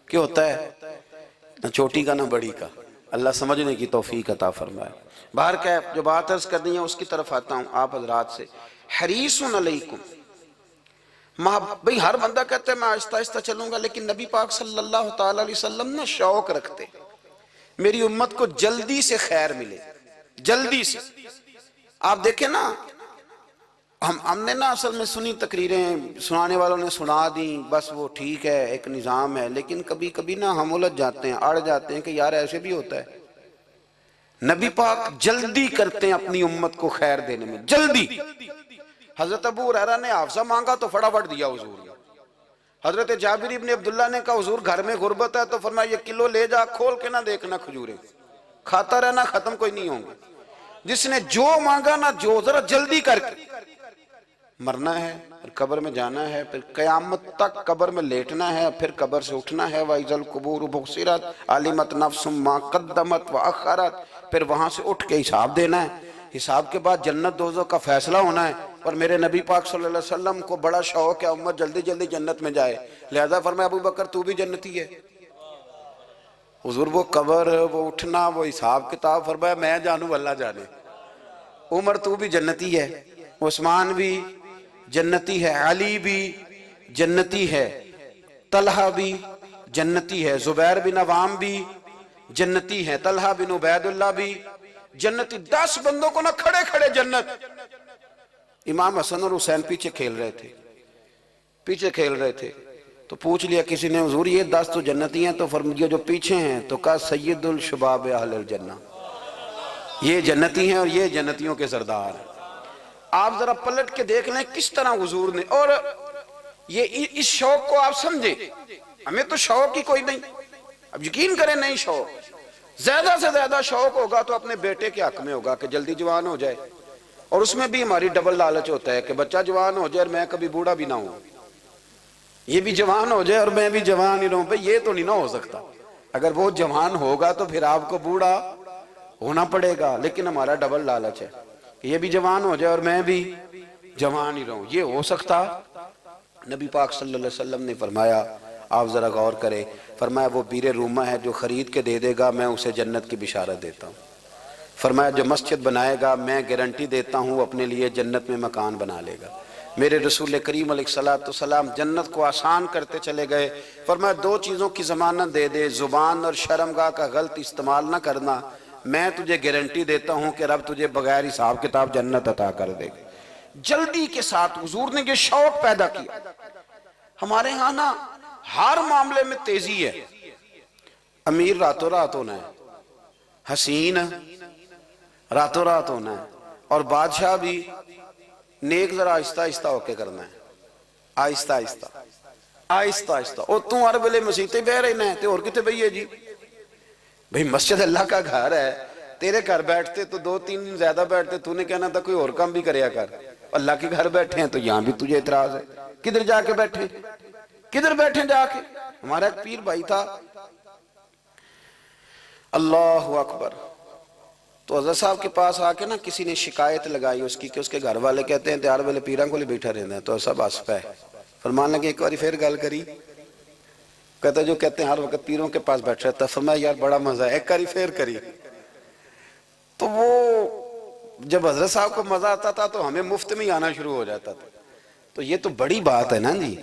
کیوں ہوتا ہے نہ چھوٹی کا نہ بڑی کا، اللہ سمجھنے کی توفیق عطا فرمائے۔ باہر کہ جو بات عرض کرنی ہے اس کی طرف آتا ہوں آپ حضرات سے۔ حریص علیکم، بھئی ہر بندہ کہتا ہے میں آہستہ آہستہ چلوں گا، لیکن نبی پاک صلی اللہ تعالی علیہ وسلم نے شوق رکھتے میری امت کو جلدی سے خیر ملے، جلدی سے۔ آپ دیکھیں نا، ہم نے نا اصل میں سنی تقریریں، سنانے والوں نے سنا دیں، بس وہ ٹھیک ہے، ایک نظام ہے، لیکن کبھی کبھی نا ہم الجھ جاتے ہیں، اڑ جاتے ہیں کہ یار ایسے بھی ہوتا ہے۔ نبی پاک جلدی کرتے ہیں اپنی امت کو خیر دینے میں، جلدی۔ حضرت ابو ہریرہ نے حافظہ مانگا تو فٹافٹ دیا حضور نے۔ حضرت جابر ابن عبداللہ نے کہا حضور گھر میں غربت ہے، تو فرمایا یہ کلو لے جا، کھول کے نہ دیکھنا کھجوریں، کھاتا رہنا، ختم کوئی نہیں ہوں گے۔ جس نے جو مانگا نا، جو ذرا جلدی کر کے، مرنا ہے، پھر قبر میں جانا ہے، پھر قیامت تک قبر میں لیٹنا ہے، پھر قبر سے اٹھنا ہے، وَإِذَا الْقُبُورُ بُعْثِرَتْ عَلِمَتْ نَفْسٌ مَا قَدَّمَتْ وَأَخَّرَتْ، پھر وہاں سے اٹھ کے حساب دینا ہے، حساب کے بعد جنت دوزخ کا فیصلہ ہونا ہے۔ اور میرے نبی پاک صلی اللہ علیہ وسلم کو بڑا شوق ہے امت جلدی جلدی جنت میں جائے، لہذا فرمایا ابو بکر تو بھی جنتی ہے۔ حضور وہ قبر، وہ اٹھنا، وہ حساب کتاب، فرمایا میں جانوں اللہ جانے۔ عمر تو بھی جنتی ہے، عثمان بھی جنتی ہے، علی بھی جنتی ہے، طلحہ بھی جنتی ہے، زبیر بن عوام بھی جنتی ہے، طلحہ بن عبید اللہ بھی جنتی۔ 10 بندوں کو نہ کھڑے کھڑے جنت۔ امام حسن اور حسین پیچھے کھیل رہے تھے تو پوچھ لیا کسی نے حضور یہ 10 تو جنتی ہیں، تو فرمایا جو پیچھے ہیں، تو کہا سید الشباب اہل الجنہ، یہ جنتی ہیں اور یہ جنتیوں کے سردار ہیں۔ آپ ذرا پلٹ کے دیکھ لیں کس طرح حضور نے، اور یہ اس شوق کو آپ سمجھیں، ہمیں تو شوق ہی کوئی نہیں، اب یقین کریں نہیں شوق، زیادہ سے زیادہ شوق ہوگا تو اپنے بیٹے کے حق میں ہوگا کہ جلدی جوان ہو جائے، اور اس میں بھی ہماری ڈبل لالچ ہوتا ہے کہ بچہ جوان ہو جائے اور میں کبھی بوڑھا بھی نہ ہوں، یہ بھی جوان ہو جائے اور میں بھی جوان ہی رہوں، بھئی یہ تو نہیں نہ ہو سکتا۔ اگر وہ جوان ہوگا تو پھر آپ کو بوڑھا ہونا پڑے گا، لیکن ہمارا ڈبل لالچ ہے کہ یہ بھی جوان ہو جائے اور میں بھی جوان ہی رہوں، یہ ہو سکتا؟ نبی پاک صلی اللہ علیہ وسلم نے فرمایا، آپ ذرا غور کریں، فرمایا وہ بیر رومہ ہے جو خرید کے دے دے گا میں اسے جنت کی بشارت دیتا ہوں۔ فرمایا جو مسجد بنائے گا میں گارنٹی دیتا ہوں اپنے لیے جنت میں مکان بنا لے گا۔ میرے رسول کریم علیہ السلام جنت کو آسان کرتے چلے گئے، فرمایا 2 چیزوں کی ضمانت دے دے، زبان اور شرمگاہ کا غلط استعمال نہ کرنا، میں تجھے گارنٹی دیتا ہوں کہ رب تجھے بغیر حساب کتاب جنت عطا کر دے گا۔ جلدی کے ساتھ حضور نے یہ شوق پیدا کیا۔ ہمارے ہاں نا ہر معاملے میں تیزی ہے، امیر راتوں رات ہونا ہے، حسین راتوں رات ہونا ہے، اور بادشاہ بھی نیک ذرا آہستہ آہستہ ہو کے کرنا ہے، آہستہ آہستہ آہستہ آہستہ۔ اور تو ہر ویلے مسیطے بہ رہنا ہے تے اور کتے بھئی ہے جی، بھئی مسجد اللہ کا گھر ہے، تیرے گھر بیٹھتے تو 2-3 دن زیادہ بیٹھتے، تو نے کہنا تھا کوئی اور کام بھی کریا کر، اللہ کے گھر بیٹھے ہیں تو یہاں بھی تجھے اعتراض ہے، کدھر جا کے بیٹھیں، کدھر بیٹھیں جا کے۔ ہمارا ایک پیر بھائی تھا، اللہ اکبر، تو حضرت صاحب کے پاس آ کے نا کسی نے شکایت لگائی اس کی کہ اس کے گھر والے کہتے ہیں تیار والے پیران کو لے بیٹھا رہنا ہے، تو سب ہنس پے، فرمان لگے ایک باری پھر گل کری، کہتا جو کہتے ہیں ہر وقت پیروں کے پاس بیٹھ رہتا، فرمایا یار بڑا مزہ ہے، ایک باری پھر کری۔ تو وہ جب حضرت صاحب کو مزہ آتا تھا تو ہمیں مفت میں آنا شروع ہو جاتا تھا۔ تو یہ تو بڑی بات ہے نا جی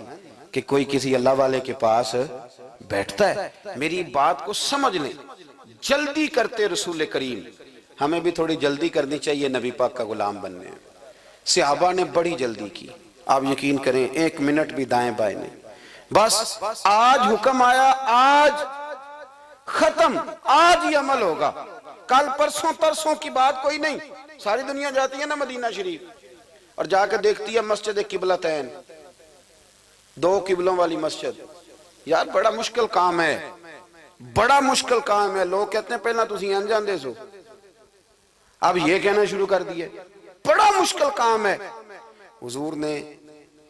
کہ کوئی کسی اللہ والے کے پاس بیٹھتا ہے۔ میری بات کو سمجھ لیں، جلدی کرتے رسول کریم، ہمیں بھی تھوڑی جلدی کرنی چاہیے نبی پاک کا غلام بننے۔ صحابہ نے بڑی جلدی کی، آپ یقین کریں 1 منٹ بھی دائیں بائیں نہیں، بس آج حکم آیا، آج ختم، آج ہی عمل ہوگا، کل پرسوں ترسوں کی بات کوئی نہیں۔ ساری دنیا جاتی ہے نا مدینہ شریف اور جا کے دیکھتی ہے مسجد قبلتین، 2 قبلوں والی مسجد، یار بڑا مشکل کام ہے، بڑا مشکل کام ہے۔ لوگ کہتے ہیں پہلا تسی انجان دے سو، اب یہ کہنا شروع کر دیا بڑا مشکل کام ہے۔ حضور نے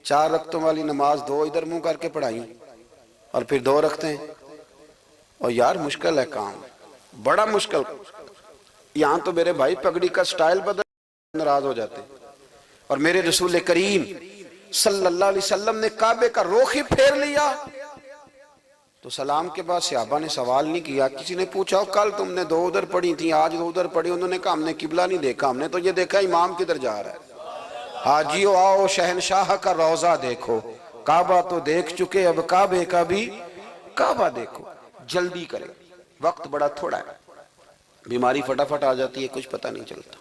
4 رکعتوں والی نماز 2 ادھر منہ کر کے پڑھائی اور پھر 2 رکھتے ہیں، اور یار مشکل ہے کام، بڑا مشکل۔ یہاں تو میرے بھائی پگڑی کا سٹائل بدل ناراض ہو جاتے، اور میرے رسول کریم صلی اللہ علیہ وسلم نے کعبے کا رخ ہی پھیر لیا تو سلام کے بعد صحابہ نے سوال نہیں کیا۔ کسی نے پوچھا کل تم نے 2 ادھر پڑھی تھی، آج 2 ادھر پڑھی، انہوں نے کہا ہم نے قبلہ نہیں دیکھا، ہم نے تو یہ دیکھا امام کدھر جا رہا ہے۔ حاجیو آؤ شہنشاہ کا روضہ دیکھو، کعبہ تو دیکھ چکے اب کعبے کا بھی کعبہ دیکھو۔ جلدی کریں، وقت بڑا تھوڑا ہے، بیماری فٹافٹ آ جاتی ہے، کچھ پتہ نہیں چلتا،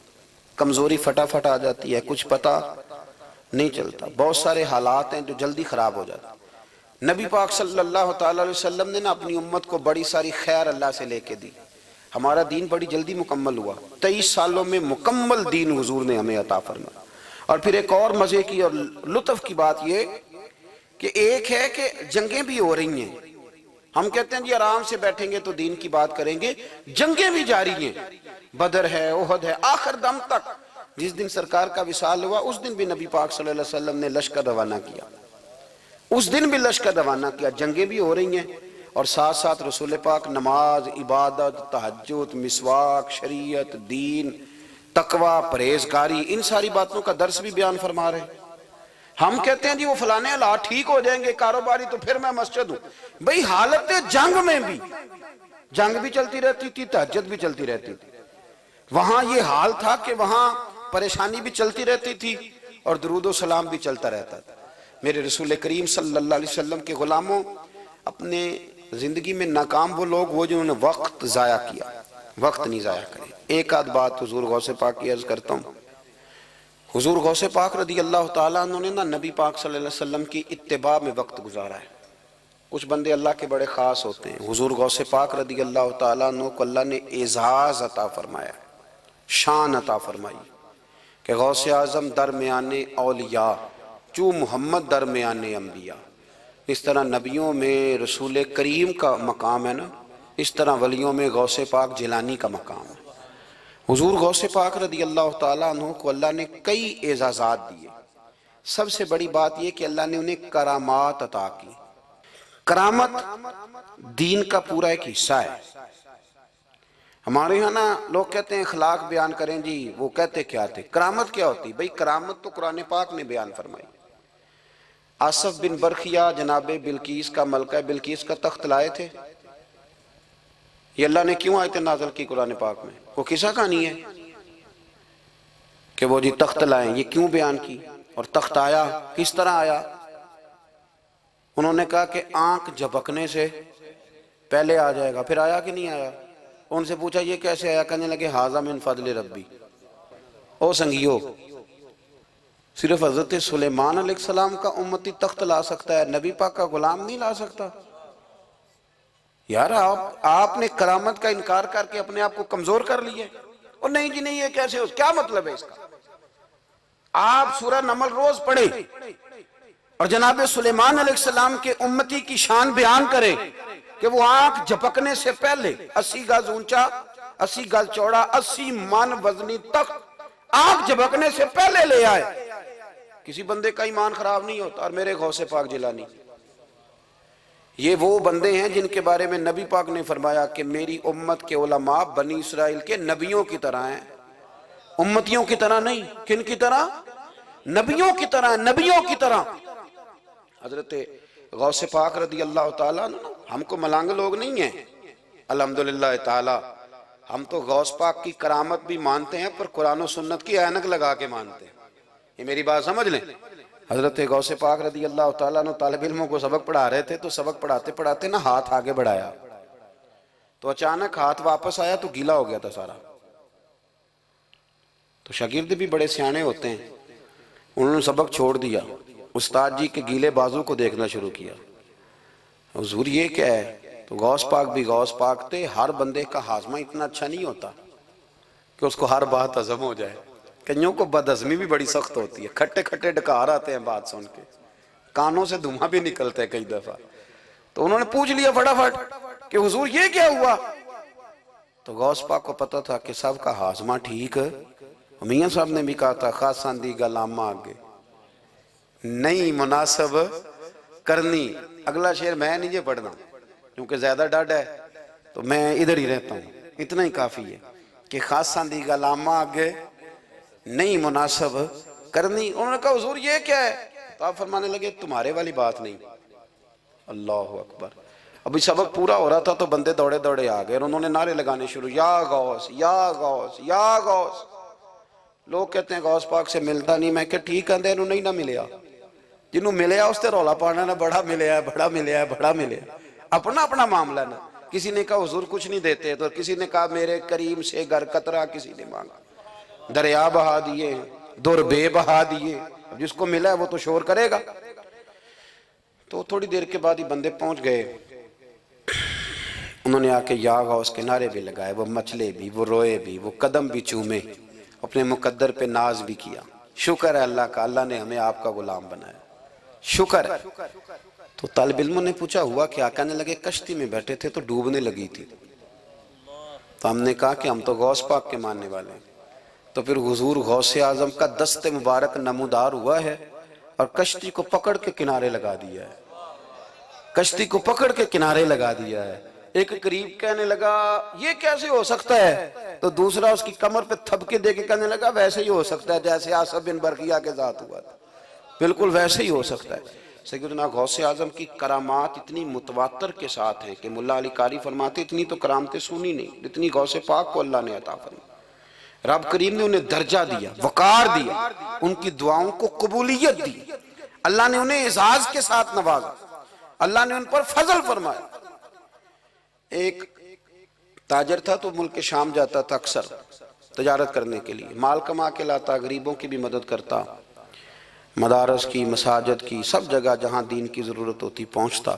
کمزوری فٹافٹ آ جاتی ہے، کچھ پتہ نہیں چلتا، بہت سارے حالات ہیں جو جلدی خراب ہو جاتے ہیں۔ نبی پاک صلی اللہ تعالیٰ علیہ وسلم نے نا اپنی امت کو بڑی ساری خیر اللہ سے لے کے دی، ہمارا دین بڑی جلدی مکمل ہوا، 23 سالوں میں مکمل دین حضور نے ہمیں عطا فرمایا۔ اور پھر ایک اور مزے کی اور لطف کی بات یہ کہ ایک ہے کہ جنگیں بھی ہو رہی ہیں، ہم کہتے ہیں جی آرام سے بیٹھیں گے تو دین کی بات کریں گے، جنگیں بھی جاری ہیں، بدر ہے، احد ہے، آخر دم تک۔ جس دن سرکار کا وصال ہوا اس دن بھی نبی پاک صلی اللہ علیہ وسلم نے لشکر روانہ کیا، اس دن بھی لشکر روانہ کیا، جنگیں بھی ہو رہی ہیں، اور ساتھ ساتھ رسول پاک نماز، عبادت، تہجد، مسواک، شریعت، دین، تقوی، پرہیزگاری، ان ساری باتوں کا درس بھی بیان فرما رہے ہیں۔ ہم کہتے ہیں جی وہ فلانے حالات ٹھیک ہو جائیں گے کاروباری تو پھر میں مسجد ہوں، بھئی حالت جنگ میں بھی جنگ بھی چلتی رہتی تھی، تہجد بھی چلتی رہتی تھی، وہاں یہ حال تھا کہ وہاں پریشانی بھی چلتی رہتی تھی اور درود و سلام بھی چلتا رہتا تھا۔ میرے رسول کریم صلی اللہ علیہ وسلم کے غلاموں، اپنے زندگی میں ناکام وہ لوگ وہ جنہوں نے وقت ضائع کیا، وقت نہیں ضائع کرے۔ ایک آدھ بات حضور غوث پاک کی عرض کرتا ہوں، حضور غوث پاک رضی اللہ تعالیٰ عنہ نے نا نبی پاک صلی اللہ علیہ وسلم کی اتباع میں وقت گزارا ہے۔ کچھ بندے اللہ کے بڑے خاص ہوتے ہیں، حضور غوث پاک رضی اللہ تعالیٰ عنہ کو اللہ نے اعزاز عطا فرمایا، شان عطا فرمائی کہ غوث اعظم درمیان اولیاء چو محمد درمیان انبیاء۔ اس طرح نبیوں میں رسول کریم کا مقام ہے نا، اس طرح ولیوں میں غوث پاک جیلانی کا مقام ہے۔ حضور غوث پاک رضی اللہ تعالیٰ عنہ کو اللہ نے کئی اعزازات دیے، سب سے بڑی بات یہ کہ اللہ نے انہیں کرامات عطا کی۔ کرامت دین کا پورا ایک حصہ ہے۔ ہمارے ہاں نا لوگ کہتے ہیں اخلاق بیان کریں جی، وہ کہتے کیا تھے، کرامت کیا ہوتی؟ بھئی کرامت تو قرآن پاک نے بیان فرمائی۔ آصف بن برخیہ جناب بلقیس کا ملکہ بلقیس کا تخت لائے تھے، یہ اللہ نے کیوں آیت نازل کی قرآن پاک میں؟ وہ قصہ کہانی ہے کہ وہ جی تخت لائیں، یہ کیوں بیان کی؟ اور تخت آیا کس طرح آیا؟ انہوں نے کہا کہ آنکھ جھپکنے سے پہلے آ جائے گا، پھر آیا کہ نہیں آیا؟ ان سے پوچھا یہ کیسے آیا؟ کہنے لگے ھذا من فضل ربی۔ او سنگیو، صرف حضرت سلیمان علیہ السلام کا امتی تخت لا سکتا ہے، نبی پاک کا غلام نہیں لا سکتا؟ یار آپ نے کرامت کا انکار کر کے اپنے آپ کو کمزور کر لیے، اور نہیں جی نہیں، یہ کیسے ہو؟ کیا مطلب ہے اس کا؟ آپ سورہ نمل روز پڑھیں اور جناب سلیمان علیہ السلام کے امتی کی شان بیان کریں کہ وہ آنکھ جھپکنے سے پہلے 80 گز اونچا، 80 گز چوڑا، 80 من وزنی تخت آنکھ جھپکنے سے پہلے لے آئے۔ کسی بندے کا ایمان خراب نہیں ہوتا۔ اور میرے غوث پاک جیلانی، یہ وہ بندے ہیں جن کے بارے میں نبی پاک نے فرمایا کہ میری امت کے علماء بنی اسرائیل کے نبیوں کی طرح ہیں، امتیوں کی طرح نہیں۔ کن کی طرح؟ نبیوں کی طرح، نبیوں کی طرح۔ حضرت غوث پاک رضی اللہ تعالیٰ عنہ، ہم کو ملانگ لوگ نہیں ہیں الحمدللہ تعالیٰ، ہم تو غوث پاک کی کرامت بھی مانتے ہیں پر قرآن و سنت کی اینک لگا کے مانتے ہیں۔ یہ میری بات سمجھ لیں۔ حضرت غوث پاک رضی اللہ تعالیٰ عنہ طالب علموں کو سبق پڑھا رہے تھے، تو سبق پڑھاتے پڑھاتے نا ہاتھ آگے بڑھایا تو اچانک ہاتھ واپس آیا تو گیلا ہو گیا تھا سارا۔ تو شاگرد بھی بڑے سیانے ہوتے ہیں، انہوں نے سبق چھوڑ دیا، استاد جی کے گیلے بازو کو دیکھنا شروع کیا، حضور یہ کیا ہے؟ تو غوث پاک بھی غوث پاک تھے، ہر بندے کا ہاضمہ اتنا اچھا نہیں ہوتا کہ اس کو ہر بات ہضم ہو جائے، کئیوں کو بد ہضمی بھی بڑی سخت ہوتی ہے، کھٹے کھٹے ڈکار آتے ہیں بات سن کے، کانوں سے دھواں بھی نکلتے ہیں کئی دفعہ۔ تو انہوں نے پوچھ لیا فٹافٹ کہ حضور یہ کیا ہوا؟ تو غوث پاک کو پتا تھا کہ سب کا ہاضمہ ٹھیک ہے، میاں صاحب نے بھی کہا تھا خاصاں دی گلامہ آگے نہیں مناسب کرنی۔ اگلا شعر میں نہیں یہ پڑھنا کیونکہ زیادہ ڈاڈ ہے تو میں ادھر ہی رہتا ہوں، اتنا ہی کافی ہے کہ خاصاں دی گلامہ آگے نہیں مناسب کرنی۔ انہوں نے کہا حضور یہ کیا ہے؟ تو آپ فرمانے لگے تمہارے والی بات نہیں۔ اللہ اکبر۔ ابھی سبق پورا ہو رہا تھا تو بندے دوڑے دوڑے آ گئے اور انہوں نے نعرے لگانے شروع، یا غوث یا غوث یا غوث۔ لوگ کہتے ہیں غوث پاک سے ملتا نہیں، میں کہ ٹھیک کہتے ہیں نہیں نہ ملیا، جنہوں ملیا اس تے رولا پانا نہ بڑا ملیا ہے بڑا ملیا ہے بڑا ملیا ہے، اپنا اپنا معاملہ نا۔ کسی نے کہا حضور کچھ نہیں دیتے، تو کسی نے کہا میرے کریم سے گر قطرہ کسی نے مانگا، دریا بہا دیے، در بے بہا دیے، جس کو ملا ہے وہ تو شور کرے گا۔ تو تھوڑی دیر کے بعد ہی بندے پہنچ گئے، انہوں نے آ کے یا غوث کے نعرے بھی لگائے، وہ مچلے بھی، وہ روئے بھی، وہ قدم بھی چومے، اپنے مقدر پہ ناز بھی کیا۔ شکر ہے اللہ کا، اللہ نے ہمیں آپ کا غلام بنایا، شکر ہے۔ تو طالب علموں نے پوچھا ہوا کیا؟ کہنے لگے کشتی میں بیٹھے تھے تو ڈوبنے لگی تھی، تو ہم نے کہا کہ ہم تو غوث پاک کے ماننے والے ہیں، تو پھر حضور غوث اعظم کا دست مبارک نمودار ہوا ہے اور کشتی کو پکڑ کے کنارے لگا دیا ہے، کشتی کو پکڑ کے کنارے لگا دیا ہے۔ ایک قریب کہنے لگا یہ کیسے ہو سکتا ہے؟ تو دوسرا اس کی کمر پہ تھپکے دے کے کہنے لگا ویسے ہی ہو سکتا ہے جیسے آصف بن برقیہ کے ذات ہوا تھا، بالکل ویسے ہی ہو سکتا ہے۔ سیدنا غوث اعظم کی کرامات اتنی متواتر کے ساتھ ہیں کہ ملا علی قاری فرماتے اتنی تو کرامتیں سنی نہیں جتنی غوث پاک کو اللہ نے عطا فرمائی۔ رب کریم نے انہیں درجہ دیا، وقار دیا، ان کی دعاؤں کو قبولیت دی، اللہ نے انہیں اعزاز کے ساتھ نوازا، اللہ نے ان پر فضل فرمایا۔ ایک تاجر تھا تو ملک شام جاتا تھا اکثر تجارت کرنے کے لیے، مال کما کے لاتا، غریبوں کی بھی مدد کرتا، مدارس کی، مساجد کی، سب جگہ جہاں دین کی ضرورت ہوتی پہنچتا۔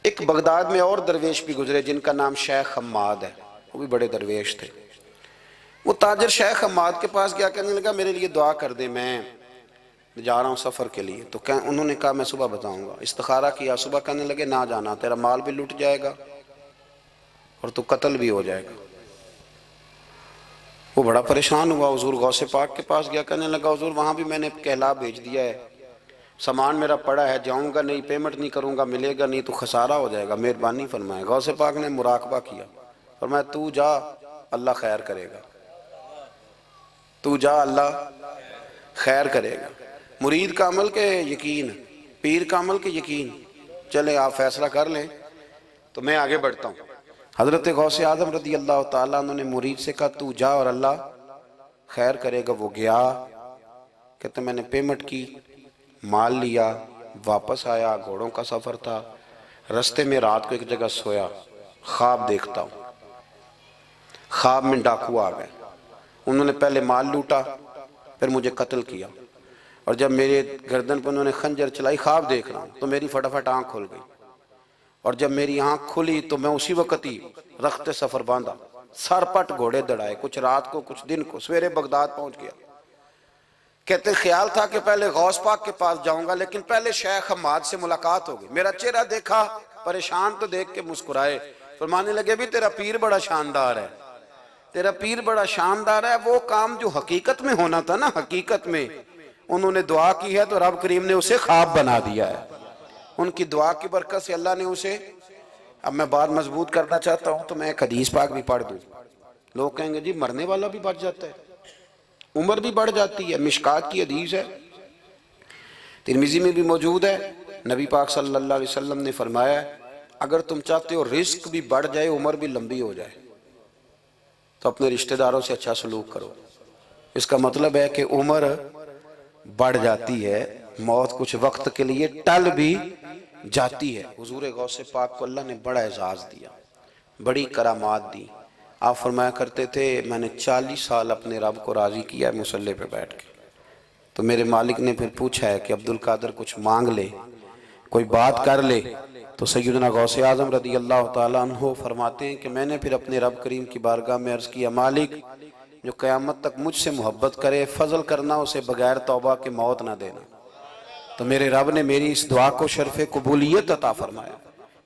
ایک بغداد میں اور درویش بھی گزرے جن کا نام شیخ حماد ہے، وہ بھی بڑے درویش تھے۔ وہ تاجر شیخ حماد کے پاس گیا، کہنے لگا میرے لیے دعا کر دے، میں جا رہا ہوں سفر کے لیے۔ تو انہوں نے کہا میں صبح بتاؤں گا۔ استخارہ کیا، صبح کہنے لگے نہ جانا، تیرا مال بھی لٹ جائے گا اور تو قتل بھی ہو جائے گا۔ وہ بڑا پریشان ہوا، حضور غوث پاک کے پاس گیا، کہنے لگا حضور وہاں بھی میں نے کہلا بھیج دیا ہے، سامان میرا پڑا ہے، جاؤں گا نہیں، پیمنٹ نہیں کروں گا، ملے گا نہیں تو خسارہ ہو جائے گا، مہربانی فرمائے۔ غوث پاک نے مراقبہ کیا، فرمایا تو جا اللہ خیر کرے گا، تو جا اللہ خیر کرے گا۔ مرید کا عمل کے یقین، پیر کا عمل کے یقین، چلے آپ فیصلہ کر لیں تو میں آگے بڑھتا ہوں۔ حضرت غوث اعظم رضی اللہ تعالیٰ عنہ نے مرید سے کہا تو جا اور اللہ خیر کرے گا۔ وہ گیا، کہتے میں نے پیمنٹ کی، مال لیا، واپس آیا، گھوڑوں کا سفر تھا، رستے میں رات کو ایک جگہ سویا، خواب دیکھتا ہوں، خواب میں ڈاکو آ گئے، انہوں نے پہلے مال لوٹا پھر مجھے قتل کیا، اور جب میرے گردن پر انہوں نے خنجر چلائی، خواب دیکھ رہا ہوں تو میری فٹافٹ آنکھ کھل گئی، اور جب میری آنکھ کھلی تو میں اسی وقت ہی رخت سفر باندھا، سر پٹ گھوڑے دڑائے، کچھ رات کو کچھ دن کو، سویرے بغداد پہنچ گیا۔ کہتے خیال تھا کہ پہلے غوث پاک کے پاس جاؤں گا، لیکن پہلے شیخ حماد سے ملاقات ہو گئی، میرا چہرہ دیکھا، پریشان تو دیکھ کے مسکرائے، فرمانے لگے بھی تیرا پیر بڑا شاندار ہے، تیرا پیر بڑا شاندار ہے، وہ کام جو حقیقت میں ہونا تھا نا، حقیقت میں انہوں نے دعا کی ہے تو رب کریم نے اسے خواب بنا دیا ہے، ان کی دعا کی برکت سے اللہ نے اسے۔ اب میں بات مضبوط کرنا چاہتا ہوں تو میں ایک حدیث پاک بھی پڑھ دوں، لوگ کہیں گے جی مرنے والا بھی بچ جاتا ہے، عمر بھی بڑھ جاتی ہے، مشکات کی حدیث ہے، ترمذی میں بھی موجود ہے، نبی پاک صلی اللہ علیہ وسلم نے فرمایا ہے اگر تم چاہتے ہو رزق بھی بڑھ جائے، عمر بھی لمبی ہو جائے، تو اپنے رشتہ داروں سے اچھا سلوک کرو۔ اس کا مطلب ہے کہ عمر بڑھ جاتی ہے، موت کچھ وقت کے لیے ٹل بھی جاتی ہے۔ حضور غوث پاک کو اللہ نے بڑا اعزاز دیا، بڑی کرامات دی۔ آپ فرمایا کرتے تھے میں نے 40 سال اپنے رب کو راضی کیا ہے مصلی پہ بیٹھ کے، تو میرے مالک نے پھر پوچھا ہے کہ عبدالقادر کچھ مانگ لے، کوئی بات کر لے، تو سیدنا غوث اعظم رضی اللہ تعالیٰ عنہ فرماتے ہیں کہ میں نے پھر اپنے رب کریم کی بارگاہ میں عرض کیا مالک جو قیامت تک مجھ سے محبت کرے، فضل کرنا اسے بغیر توبہ کے موت نہ دینا۔ تو میرے رب نے میری اس دعا کو شرف قبولیت عطا فرمایا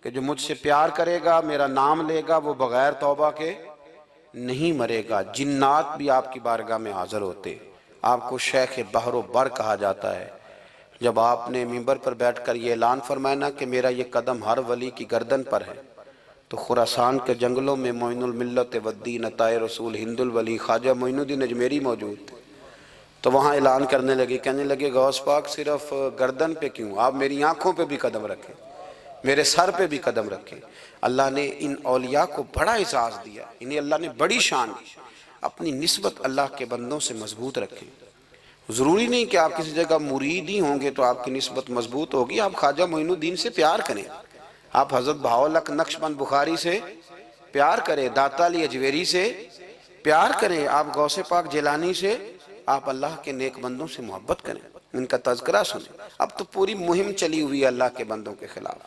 کہ جو مجھ سے پیار کرے گا، میرا نام لے گا، وہ بغیر توبہ کے نہیں مرے گا۔ جنات بھی آپ کی بارگاہ میں حاضر ہوتے، آپ کو شیخ بحر و بر کہا جاتا ہے۔ جب آپ نے منبر پر بیٹھ کر یہ اعلان فرمایا نا کہ میرا یہ قدم ہر ولی کی گردن پر ہے، تو خراسان کے جنگلوں میں معین الملت والدین عطائے رسول ہند الولی خواجہ معین الدین اجمیری موجود تھے، تو وہاں اعلان کرنے لگے، کہنے لگے غوث پاک صرف گردن پہ کیوں، آپ میری آنکھوں پہ بھی قدم رکھیں، میرے سر پہ بھی قدم رکھیں۔ اللہ نے ان اولیاء کو بڑا اعزاز دیا، انہیں اللہ نے بڑی شان دی۔ اپنی نسبت اللہ کے بندوں سے مضبوط رکھیں۔ ضروری نہیں کہ آپ کسی جگہ مرید ہی ہوں گے تو آپ کی نسبت مضبوط ہوگی، آپ خواجہ معین الدین سے پیار کریں، آپ حضرت بہاؤالحق نقشبند بخاری سے پیار کریں، داتا علی اجویری سے پیار کریں، آپ غوث پاک جیلانی سے، آپ اللہ کے نیک بندوں سے محبت کریں، ان کا تذکرہ سنیں۔ اب تو پوری مہم چلی ہوئی ہے اللہ کے بندوں کے خلاف،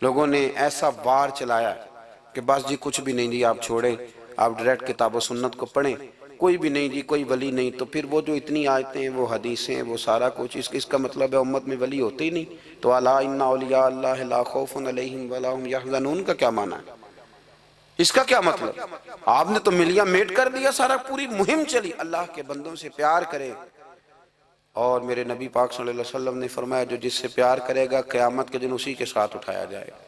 لوگوں نے ایسا وار چلایا کہ بس جی کچھ بھی نہیں جی آپ چھوڑیں، آپ ڈائریکٹ کتاب و سنت کو پڑھیں، کوئی بھی نہیں جی، کوئی ولی نہیں، تو پھر وہ جو اتنی آیتیں ہیں، وہ حدیثیں، وہ سارا کچھ، اس کا مطلب ہے امت میں ولی ہوتے ہی نہیں۔ تو الا ان اولیاء اللہ لا خوف علیہم ولا هم یحزنون کا کیا معنی ہے؟ اس کا کیا مطلب؟ آپ نے تو ملیاں میٹ کر دیا سارا، پوری مہم چلی اللہ کے بندوں سے پیار کرے، اور میرے نبی پاک صلی اللہ علیہ وسلم نے فرمایا جو جس سے پیار کرے گا قیامت کے دن اسی کے ساتھ اٹھایا جائے گا۔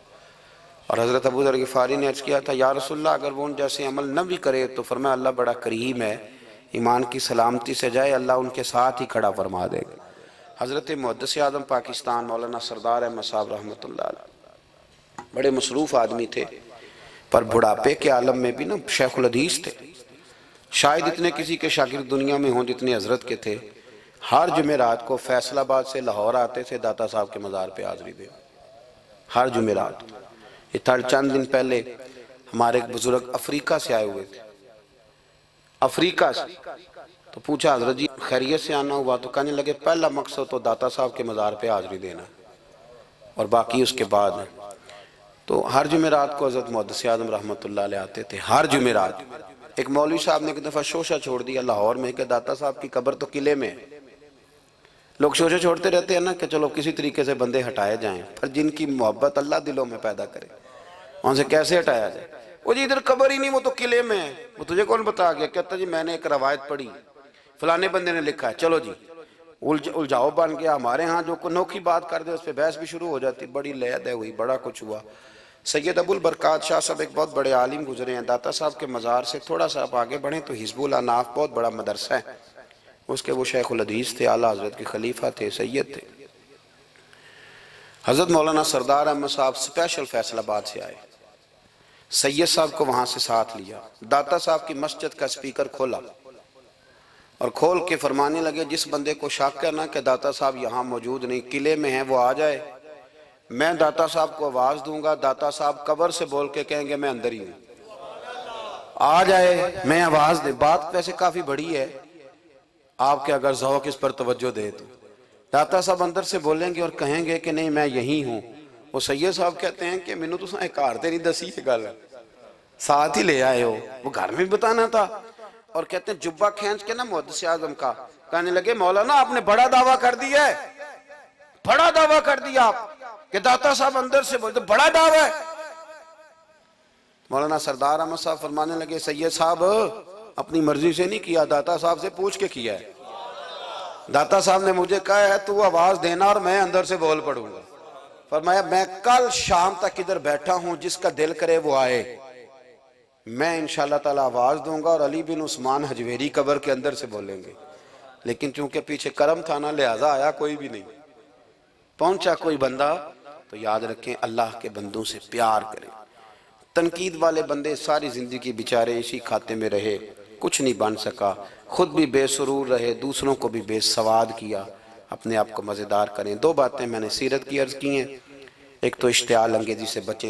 اور حضرت ابو ذر غفاری نے عرض کیا تھا یا رسول اللہ اگر وہ ان جیسے عمل نہ بھی کرے تو فرمایا اللہ بڑا کریم ہے، ایمان کی سلامتی سے جائے اللہ ان کے ساتھ ہی کھڑا فرما دے گا۔ حضرت محدث اعظم پاکستان مولانا سردار احمد صاحب رحمۃ اللہ علیہ بڑے مصروف آدمی تھے، پر بڑھاپے کے عالم میں بھی نا شیخ الحدیث تھے، شاید اتنے کسی کے شاگرد دنیا میں ہوں جتنے حضرت کے تھے۔ ہر جمعرات کو فیصل آباد سے لاہور آتے تھے داتا صاحب کے مزار پہ حاضری دے، ہر جمعرات۔ یہ چند دن پہلے ہمارے ایک بزرگ افریقہ سے آئے ہوئے تھے، افریقہ سے، تو پوچھا حضرت جی خیریت سے آنا ہوا؟ تو کہنے لگے پہلا مقصد تو داتا صاحب کے مزار پہ حاضری دینا اور باقی اس کے بعد۔ تو ہر جمعرات کو حضرت محدث اعظم رحمۃ اللہ علیہ آتے تھے، ہر جمعرات۔ ایک مولوی صاحب نے ایک دفعہ شوشہ چھوڑ دیا لاہور میں کہ داتا صاحب کی قبر تو قلعے میں ہے۔ لوگ شوشہ چھوڑتے رہتے ہیں نا کہ چلو کسی طریقے سے بندے ہٹائے جائیں، پر جن کی محبت اللہ دلوں میں پیدا کرے ان سے کیسے ہٹایا جائے؟ وہ جی ادھر قبر ہی نہیں، وہ تو قلعے میں ہے۔ وہ تجھے کون بتا گیا؟ کہتا جی میں نے ایک روایت پڑھی، فلانے بندے نے لکھا ہے، چلو جی الجھاؤ بن گیا۔ ہمارے ہاں جو انوکھی بات کر دے اس پہ بحث بھی شروع ہو جاتی، بڑی لے دے ہوئی، بڑا کچھ ہوا۔ سید ابو البرکات شاہ صاحب ایک بہت بڑے عالم گزرے ہیں، داتا صاحب کے مزار سے تھوڑا سا آپ آگے بڑھیں تو حزب الاناف بہت بڑا مدرسہ ہے، اس کے وہ شیخ الحدیث تھے، اعلیٰ حضرت کے خلیفہ تھے، سید تھے۔ حضرت مولانا سردار احمد صاحب سپیشل فیصل آباد سے آئے، سید صاحب کو وہاں سے ساتھ لیا، داتا صاحب کی مسجد کا سپیکر کھولا اور کھول کے فرمانے لگے جس بندے کو شک ہے نا کہ داتا صاحب یہاں موجود نہیں قلعے میں ہیں وہ آ جائے، میں داتا صاحب کو آواز دوں گا، داتا صاحب قبر سے بول کے کہیں گے میں اندر ہی ہوں، آ جائے میں آواز دے۔ بات ویسے کافی بڑی ہے، آپ کے اگر ذوق اس پر توجہ دے تو داتا صاحب اندر سے بولیں گے اور کہیں گے کہ نہیں میں یہی ہوں۔ وہ سید صاحب کہتے ہیں کہ میں نے تو ایک ہارتے نہیں دسی ہے گل، ساتھ ہی لے آئے ہو، وہ گھر میں بتانا تھا۔ اور کہتے ہیں جبہ کھینچ کے نا محدث اعظم کا، کہنے لگے مولانا آپ نے بڑا دعویٰ کر دیا ہے، بڑا دعویٰ کر دیا آپ کہ داتا صاحب اندر سے بولتے، بڑا دعویٰ ہے۔ مولانا سردار احمد صاحب فرمانے لگے سید صاحب اپنی مرضی سے نہیں کیا، داتا صاحب سے پوچھ کے کیا ہے، داتا صاحب نے مجھے کہا ہے تو آواز دینا اور میں اندر سے بول پڑوں گا۔ فرمایا میں کل شام تک ادھر بیٹھا ہوں، جس کا دل کرے وہ آئے، میں انشاءاللہ تعالی آواز دوں گا اور علی بن عثمان حجویری قبر کے اندر سے بولیں گے۔ لیکن چونکہ پیچھے کرم تھا نا لہٰذا آیا کوئی بھی نہیں، پہنچا کوئی بندہ۔ تو یاد رکھیں اللہ کے بندوں سے پیار کریں۔ تنقید والے بندے ساری زندگی بیچارے اسی کھاتے میں رہے، کچھ نہیں بن سکا، خود بھی بے سرور رہے، دوسروں کو بھی بے سواد کیا۔ اپنے آپ کو مزیدار کریں۔ دو باتیں میں نے سیرت کی عرض کی ہیں، ایک تو اشتعال انگیزی سے بچیں۔